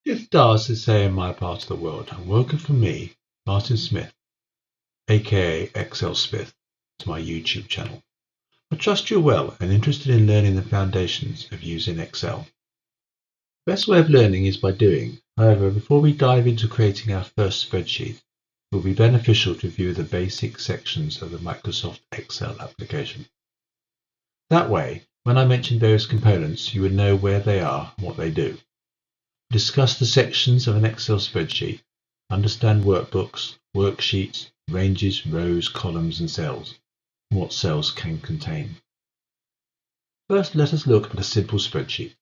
If stars to say in my part of the world, and welcome from me, Martin Smith, aka XL Smith, to my YouTube channel. I trust you're well and interested in learning the foundations of using Excel. The best way of learning is by doing. However, before we dive into creating our first spreadsheet, it will be beneficial to view the basic sections of the Microsoft Excel application. That way, when I mention various components, you would know where they are and what they do. Discuss the sections of an Excel spreadsheet, understand workbooks, worksheets, ranges, rows, columns and cells, and what cells can contain. First, let us look at a simple spreadsheet.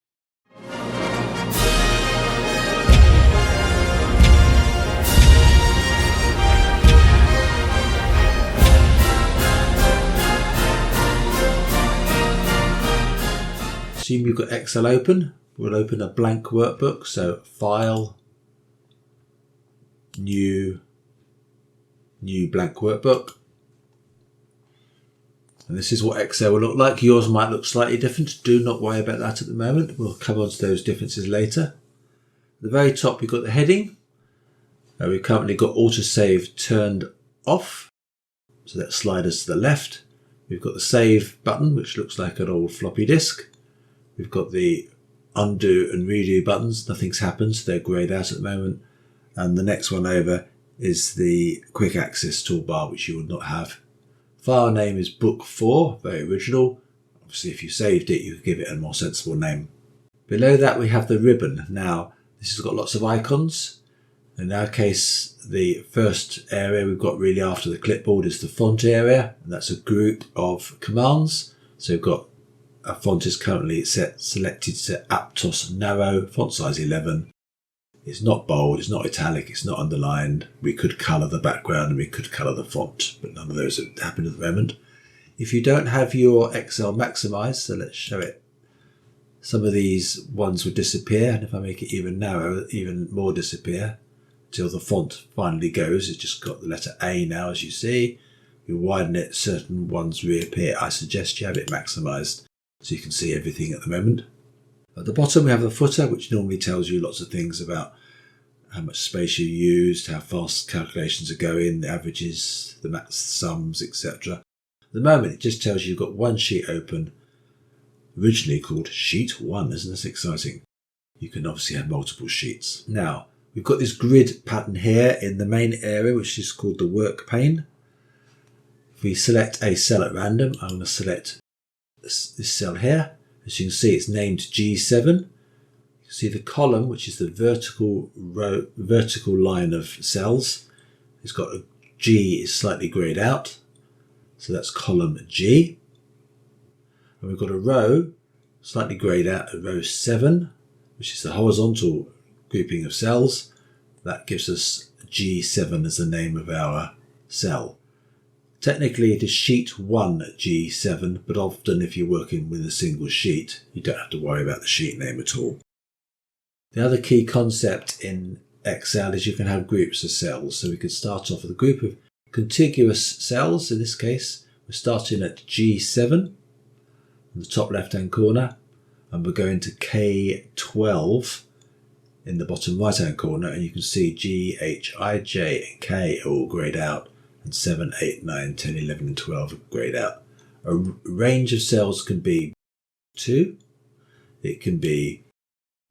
Assume you've got Excel open. We'll open a blank workbook, so File, New blank workbook. And this is what Excel will look like. Yours might look slightly different. Do not worry about that at the moment. We'll come on to those differences later. At the very top, we've got the heading. We've currently got autosave turned off, so that slides us to the left. We've got the save button, which looks like an old floppy disk. We've got the undo and redo buttons. Nothing's happened, so they're greyed out at the moment. And the next one over is the quick access toolbar, which you would not have. File name is book 4, very original. Obviously, if you saved it, you could give it a more sensible name. Below that, we have the ribbon. Now, this has got lots of icons. In our case, the first area we've got really after the clipboard is the font area, and that's a group of commands. So we've got a font is currently selected to Aptos narrow, font size 11. It's not bold, it's not italic, it's not underlined. We could colour the background and we could colour the font, but none of those have happened at the moment. If you don't have your Excel maximised, so let's show it. Some of these ones would disappear, and if I make it even narrow, even more disappear, till the font finally goes. It's just got the letter A now, as you see. You widen it, certain ones reappear. I suggest you have it maximised so you can see everything at the moment. At the bottom we have the footer, which normally tells you lots of things about how much space you used, how fast calculations are going, the averages, the maths sums, etc. At the moment it just tells you you've got one sheet open, originally called Sheet 1. Isn't this exciting? You can obviously have multiple sheets. Now, we've got this grid pattern here in the main area, which is called the work pane. If we select a cell at random, I'm going to select this cell here. As you can see, it's named G7. You can see the column, which is the vertical line of cells. It's got a G is slightly greyed out, so that's column G. And we've got a row, slightly greyed out at row 7, which is the horizontal grouping of cells. That gives us G7 as the name of our cell. Technically it is sheet 1 G7, but often if you're working with a single sheet, you don't have to worry about the sheet name at all. The other key concept in Excel is you can have groups of cells. So we could start off with a group of contiguous cells. In this case, we're starting at G7 in the top left hand corner, and we're going to K12 in the bottom right hand corner, and you can see G, H, I, J and K are all greyed out, and 7, 8, 9, 10, 11 and 12 are greyed out. A range of cells can be 2, it can be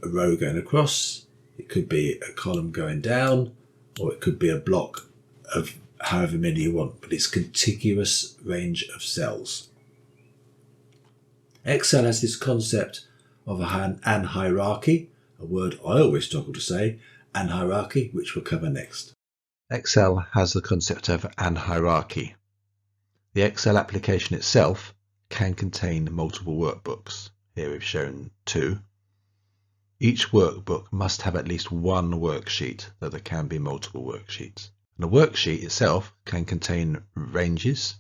a row going across, it could be a column going down, or it could be a block of however many you want, but it's a contiguous range of cells. Excel has this concept of an hierarchy, a word I always struggle to say, an hierarchy, which we'll cover next. Excel has the concept of an hierarchy. The Excel application itself can contain multiple workbooks. Here we've shown 2. Each workbook must have at least one worksheet, though there can be multiple worksheets. And a worksheet itself can contain ranges,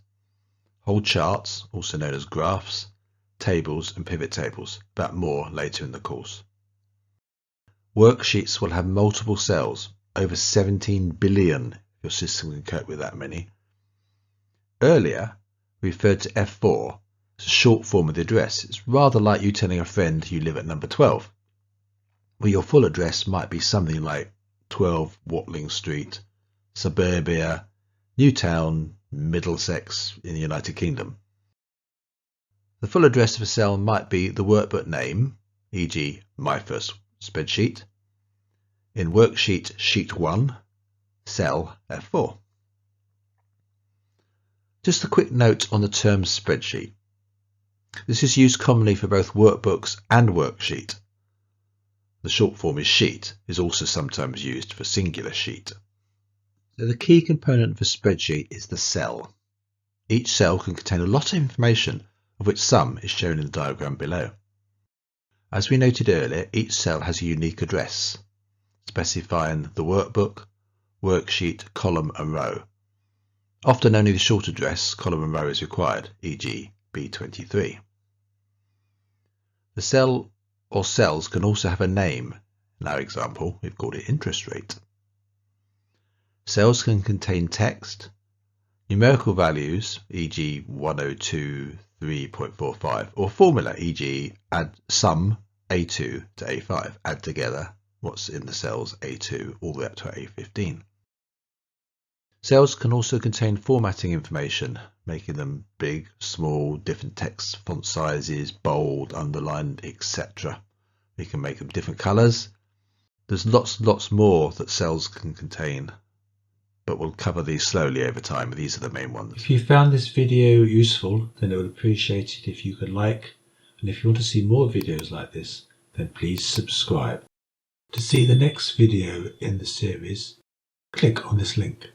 whole charts, also known as graphs, tables and pivot tables, but more later in the course. Worksheets will have multiple cells, over 17 billion, if your system can cope with that many. Earlier, we referred to F4 as a short form of the address. It's rather like you telling a friend you live at number 12. Well, your full address might be something like 12 Watling Street, Suburbia, Newtown, Middlesex in the United Kingdom. The full address of a cell might be the workbook name, e.g. my first spreadsheet, in worksheet sheet 1, cell F4. Just a quick note on the term spreadsheet. This is used commonly for both workbooks and worksheet. The short form is sheet, is also sometimes used for singular sheet. So the key component of a spreadsheet is the cell. Each cell can contain a lot of information, of which some is shown in the diagram below. As we noted earlier, each cell has a unique address, specifying the workbook, worksheet, column and row. Often only the short address, column and row is required, e.g. B23. The cell or cells can also have a name. In our example, we've called it interest rate. Cells can contain text, numerical values, e.g. 1023.45, or formula, e.g. add sum A2 to A5, add together what's in the cells A2 all the way up to A15. Cells can also contain formatting information, making them big, small, different text font sizes, bold, underlined, etc. We can make them different colours. There's lots more that cells can contain, but we'll cover these slowly over time. These are the main ones. If you found this video useful, then I would appreciate it if you could like, and if you want to see more videos like this, then please subscribe. To see the next video in the series, click on this link.